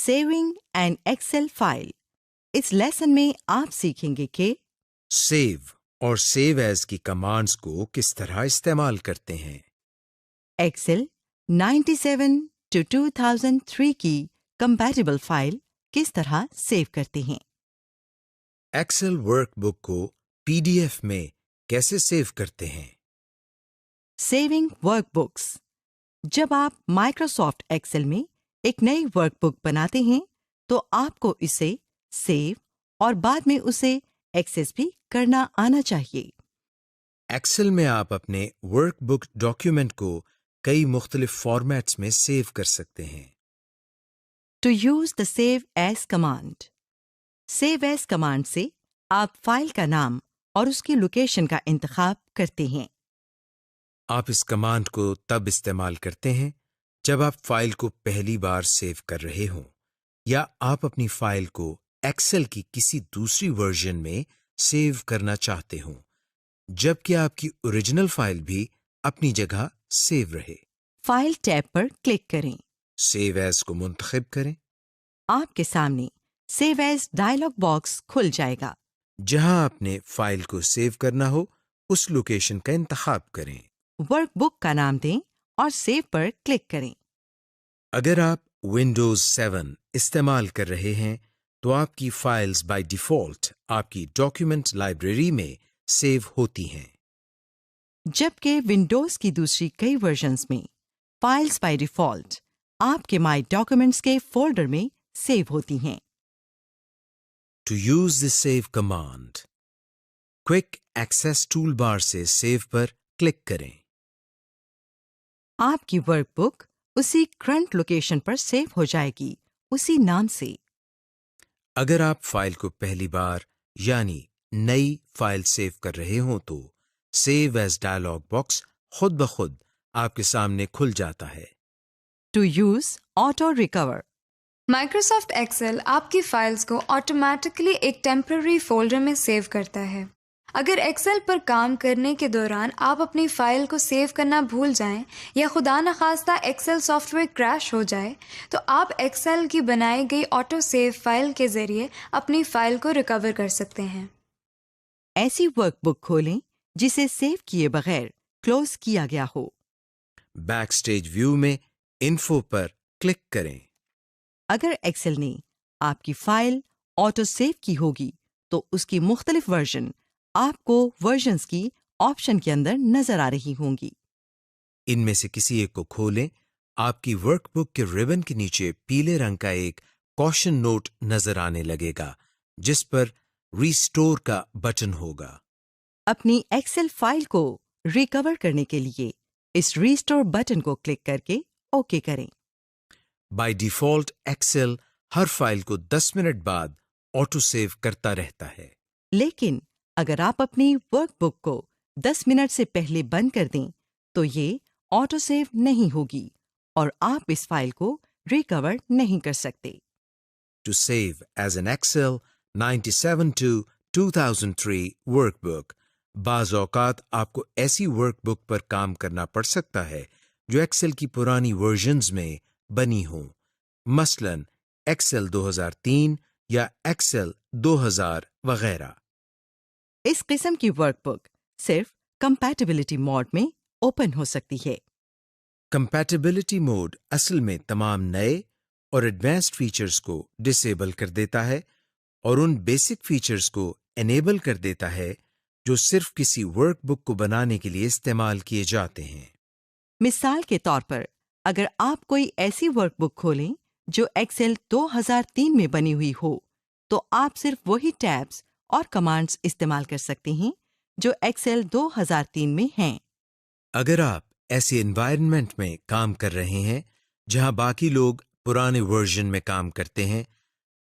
Saving an excel file. اس lesson میں آپ سیکھیں گے کہ سیو اور سیو ایز کی کمانڈز کو کس طرح استعمال کرتے ہیں. ایکسل 97 to 2003 کی کمپیٹیبل فائل کس طرح سیو کرتے ہیں. ایکسل ورک بک کو پی ڈی ایف میں کیسے سیو کرتے ہیں. Saving work books. جب آپ مائکروسافٹ ایکسل میں ایک نئی ورک بک بناتے ہیں تو آپ کو اسے سیو اور بعد میں اسے ایکسس بھی کرنا آنا چاہیے. ایکسل میں آپ اپنے ورک بک ڈاکیومنٹ کو کئی مختلف فارمیٹس میں سیو کر سکتے ہیں. To use the save as command. Save as command سے آپ فائل کا نام اور اس کی لوکیشن کا انتخاب کرتے ہیں. آپ اس کمانڈ کو تب استعمال کرتے ہیں جب آپ فائل کو پہلی بار سیو کر رہے ہوں یا آپ اپنی فائل کو ایکسل کی کسی دوسری ورژن میں سیو کرنا چاہتے ہوں جبکہ آپ کی اوریجنل فائل بھی اپنی جگہ سیو رہے. فائل ٹیب پر کلک کریں. سیو ایز کو منتخب کریں. آپ کے سامنے سیو ایز ڈائلاگ باکس کھل جائے گا. جہاں آپ نے فائل کو سیو کرنا ہو اس لوکیشن کا انتخاب کریں. ورک بک کا نام دیں اور سیو پر کلک کریں. اگر آپ ونڈوز 7 استعمال کر رہے ہیں تو آپ کی فائلز بائی ڈیفالٹ آپ کی ڈاکیومنٹ لائبریری میں سیو ہوتی ہیں. جبکہ ونڈوز کی دوسری کئی ورژنز میں فائلز بائی ڈیفالٹ آپ کے مائی ڈاکیومنٹس کے فولڈر میں سیو ہوتی ہیں. To use the save command. Quick access tool bar سے سیو پر کلک کریں. آپ کی ورک بک اسی کرنٹ لوکیشن پر سیو ہو جائے گی اسی نام سے. اگر آپ فائل کو پہلی بار یعنی نئی فائل سیو کر رہے ہوں تو سیو ایز ڈائلاگ باکس خود بخود آپ کے سامنے کھل جاتا ہے. To use auto recover. Microsoft Excel آپ کی فائلز کو آٹومیٹکلی ایک ٹیمپرری فولڈر میں سیو کرتا ہے. اگر ایکسل پر کام کرنے کے دوران آپ اپنی فائل کو سیو کرنا بھول جائیں یا خدا نخواستہ ایکسل سافٹ ویئر کریش ہو جائے تو آپ ایکسل کی بنائی گئی آٹو سیو فائل کے ذریعے اپنی فائل کو ریکور کر سکتے ہیں. ایسی ورک بک کھولیں جسے سیو کیے بغیر کلوز کیا گیا ہو. بیک سٹیج ویو میں انفو پر کلک کریں. اگر ایکسل نے آپ کی فائل آٹو سیو کی ہوگی تو اس کی مختلف ورژن آپ کو ورژنز کی آپشن کے اندر نظر آ رہی ہوں گی. ان میں سے کسی ایک کو کھولیں. آپ کی ورک بک کے ریبن کے نیچے پیلے رنگ کا ایک کوشن نوٹ نظر آنے لگے گا جس پر ریسٹور کا بٹن ہوگا. اپنی ایکسل فائل کو ریکور کرنے کے لیے اس ریسٹور بٹن کو کلک کر کے اوکے کریں. بائی ڈیفالٹ ایکسل ہر فائل کو 10 منٹ بعد آٹو سیو کرتا رہتا ہے. لیکن اگر آپ اپنی ورک بک کو 10 منٹ سے پہلے بند کر دیں تو یہ آٹو سیو نہیں ہوگی اور آپ اس فائل کو ریکور نہیں کر سکتے. To save as an excel 97 to 2003 workbook. بعض اوقات آپ کو ایسی ورک بک پر کام کرنا پڑ سکتا ہے جو ایکسل کی پرانی ورژنز میں بنی ہوں، مثلا ایکسل 2003 یا ایکسل 2000 وغیرہ. اس قسم کی ورک بک صرف کمپیٹیبلٹی موڈ میں اوپن ہو سکتی ہے. کمپیٹیبلٹی موڈ اصل میں تمام نئے اور ایڈوانسڈ فیچرز کو ڈسیبل کر دیتا ہے اور ان بیسک فیچرز کو انیبل کر دیتا ہے جو صرف کسی ورک بک کو بنانے کے لیے استعمال کیے جاتے ہیں. مثال کے طور پر اگر آپ کوئی ایسی ورک بک کھولیں جو ایکسل 2003 میں بنی ہوئی ہو تو آپ صرف وہی ٹیبز اور کمانڈز استعمال کر سکتے ہیں جو ایکسل 2003 میں ہیں. اگر آپ ایسی انوائرنمنٹ میں کام کر رہے ہیں جہاں باقی لوگ پرانے ورژن میں کام کرتے ہیں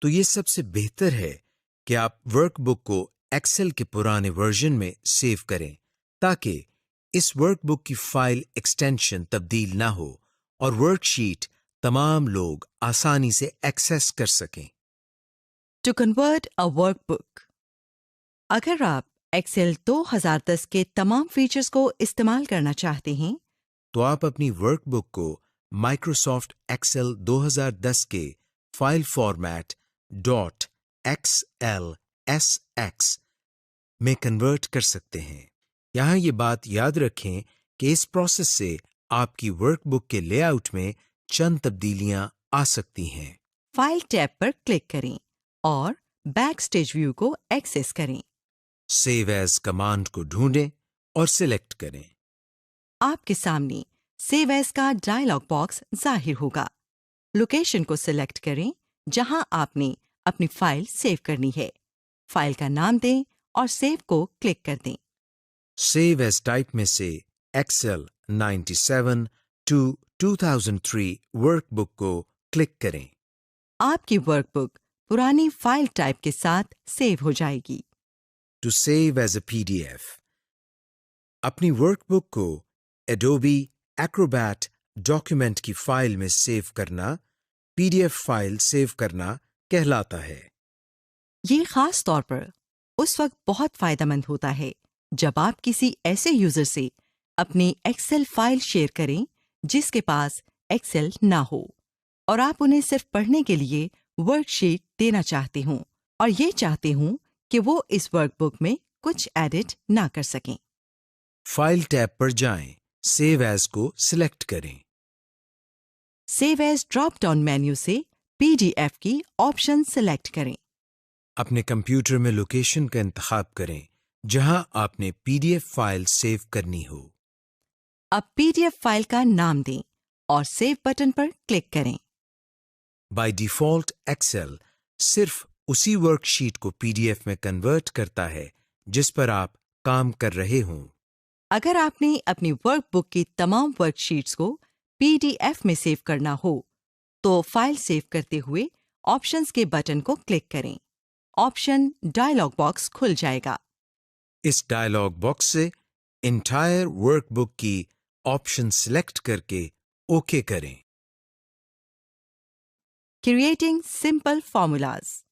تو یہ سب سے بہتر ہے کہ آپ ورک بک کو ایکسل کے پرانے ورژن میں سیو کریں تاکہ اس ورک بک کی فائل ایکسٹینشن تبدیل نہ ہو اور ورک شیٹ تمام لوگ آسانی سے ایکسیس کر سکیں. ٹو کنورٹ اے ورک بک. اگر آپ ایکسل 2010 کے تمام فیچرز کو استعمال کرنا چاہتے ہیں تو آپ اپنی ورک بک کو مائکروسافٹ ایکسل 2010 کے فائل فارمیٹ .xlsx میں کنورٹ کر سکتے ہیں۔ یہاں یہ بات یاد رکھیں کہ اس پروسیس سے آپ کی ورک بک کے لے آؤٹ میں چند تبدیلیاں آ سکتی ہیں۔ فائل ٹیب پر کلک کریں اور بیک سٹیج ویو کو ایکسس کریں۔ سیو ایز کمانڈ کو ڈھونڈیں اور سلیکٹ کریں۔ آپ کے سامنے سیو ایز کا ڈائلاگ باکس ظاہر ہوگا۔ لوکیشن کو سلیکٹ کریں جہاں آپ نے اپنی فائل سیو کرنی ہے۔ فائل کا نام دیں اور سیو کو کلک کر دیں۔ سیو ایز ٹائپ میں سے ایکسل 97 to 2003 ورک بک کو کلک کریں۔ آپ کی ورک بک پرانی فائل ٹائپ کے ساتھ سیو ہو جائے گی۔ To save as a PDF، اپنی ورک بک کو ایڈوبی ایکروبیٹ ڈاکیومنٹ کی فائل میں سیو کرنا PDF فائل سیو کرنا کہلاتا ہے۔ یہ خاص طور پر اس وقت بہت فائدہ مند ہوتا ہے جب آپ کسی ایسے یوزر سے اپنی ایکسل فائل شیئر کریں جس کے پاس ایکسل نہ ہو اور آپ انہیں صرف پڑھنے کے لیے ورک شیٹ دینا چاہتے ہوں اور یہ چاہتے ہوں کہ وہ اس ورک بک میں کچھ ایڈٹ نہ کر سکیں۔ فائل ٹیب پر جائیں، سیو ایز کو سلیکٹ کریں۔ Save as drop down menu سے PDF کی آپشن سلیکٹ کریں۔ اپنے کمپیوٹر میں لوکیشن کا انتخاب کریں جہاں آپ نے PDF فائل سیو کرنی ہو۔ اب PDF فائل کا نام دیں اور سیو بٹن پر کلک کریں۔ بائی ڈیفالٹ ایکسل صرف اسی ورک شیٹ کو PDF میں کنورٹ کرتا ہے جس پر آپ کام کر رہے ہوں۔ اگر آپ نے اپنی ورک بک کی تمام ورک شیٹس کو PDF میں سیو کرنا ہو تو فائل سیو کرتے ہوئے آپشنز کے بٹن کو کلک کریں۔ آپشن ڈائلاگ باکس کھل جائے گا۔ اس ڈائلاگ باکس سے انٹائر ورک بک کی آپشن سلیکٹ کر کے اوکے کریں۔ کریٹنگ سمپل فارمولاز،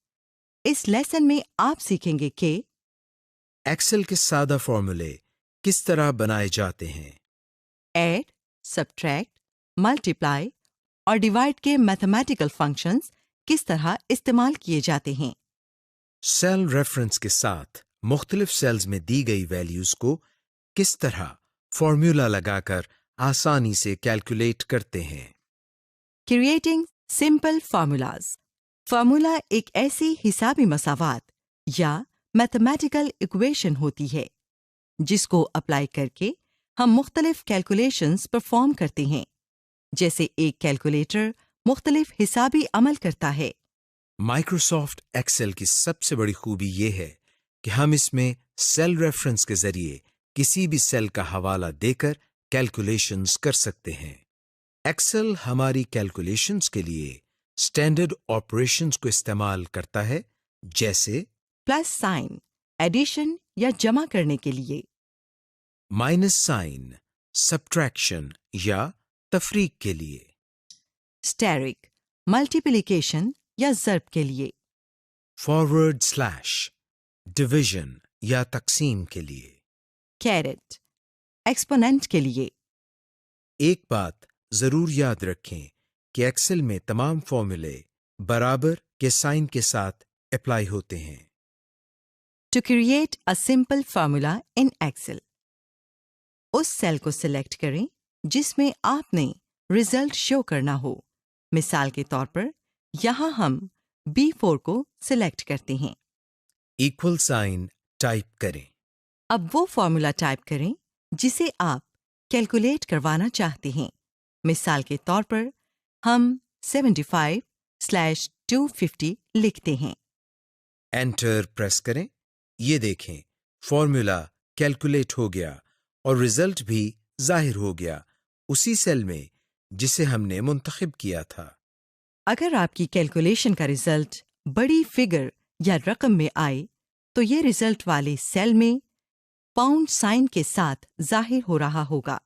اس لیسن میں آپ سیکھیں گے کہ ایکسل کے سادہ فارمولے کس طرح بنائے جاتے ہیں، ایڈ، سبٹریکٹ، ملٹیپلائی اور ڈیوائڈ کے میتھمیٹیکل فنکشنز کس طرح استعمال کیے جاتے ہیں، سیل ریفرنس کے ساتھ مختلف سیلز میں دی گئی ویلیوز کو کس طرح فارمولا لگا کر آسانی سے کیلکولیٹ کرتے ہیں۔ کریٹنگ سمپل فارمولاز، فارمولا ایک ایسی حسابی مساوات یا میتھمیٹیکل ایکویشن ہوتی ہے جس کو اپلائی کر کے ہم مختلف کیلکولیشنز پرفارم کرتے ہیں، جیسے ایک کیلکولیٹر مختلف حسابی عمل کرتا ہے۔ مائکروسافٹ ایکسل کی سب سے بڑی خوبی یہ ہے کہ ہم اس میں سیل ریفرنس کے ذریعے کسی بھی سیل کا حوالہ دے کر کیلکولیشنز کر سکتے ہیں۔ ایکسل ہماری کیلکولیشنز کے لیے اسٹینڈرڈ آپریشنز کو استعمال کرتا ہے، جیسے پلس سائن ایڈیشن یا جمع کرنے کے لیے، مائنس سائن سبٹریکشن یا تفریق کے لیے، اسٹیرک ملٹیپلیکیشن یا ضرب کے لیے، فارورڈ سلیش ڈویژن یا تقسیم کے لیے۔ کیرٹ ایکسپوننٹ کے لیے۔ ایک بات ضرور یاد رکھیں کہ ایکسل میں تمام فارمولے برابر کے سائن کے ساتھ اپلائی ہوتے ہیں۔ To create a simple formula in Excel, اس سیل کو سلیکٹ کریں جس میں آپ نے ریزلٹ شو کرنا ہو۔ مثال کے طور پر یہاں ہم B4 کو سلیکٹ کرتے ہیں۔ ایکول سائن ٹائپ کریں۔ اب وہ فارمولا ٹائپ کریں جسے آپ کیلکولیٹ کروانا چاہتے ہیں۔ مثال کے طور پر ہم 75/250 لکھتے ہیں۔ انٹر پریس کریں۔ یہ دیکھیں فارمولا کیلکولیٹ ہو گیا اور رزلٹ بھی ظاہر ہو گیا اسی سیل میں جسے ہم نے منتخب کیا تھا۔ اگر آپ کی کیلکولیشن کا رزلٹ بڑی فگر یا رقم میں آئے تو یہ رزلٹ والے سیل میں پاؤنڈ سائن کے ساتھ ظاہر ہو رہا ہوگا۔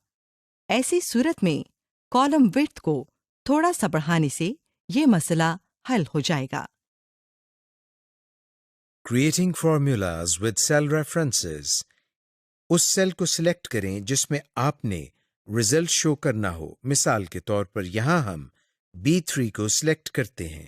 ایسی صورت میں کالم وڈتھ کو تھوڑا سا بڑھانے سے یہ مسئلہ حل ہو جائے گا۔ Creating formulas with cell references, اس سیل کو سلیکٹ کریں جس میں آپ نے رزلٹ شو کرنا ہو۔ مثال کے طور پر یہاں ہم B3 کو سلیکٹ کرتے ہیں۔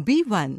B1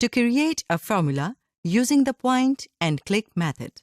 To create a formula using the point and click method,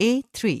A3।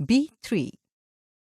B3।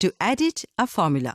To edit a formula,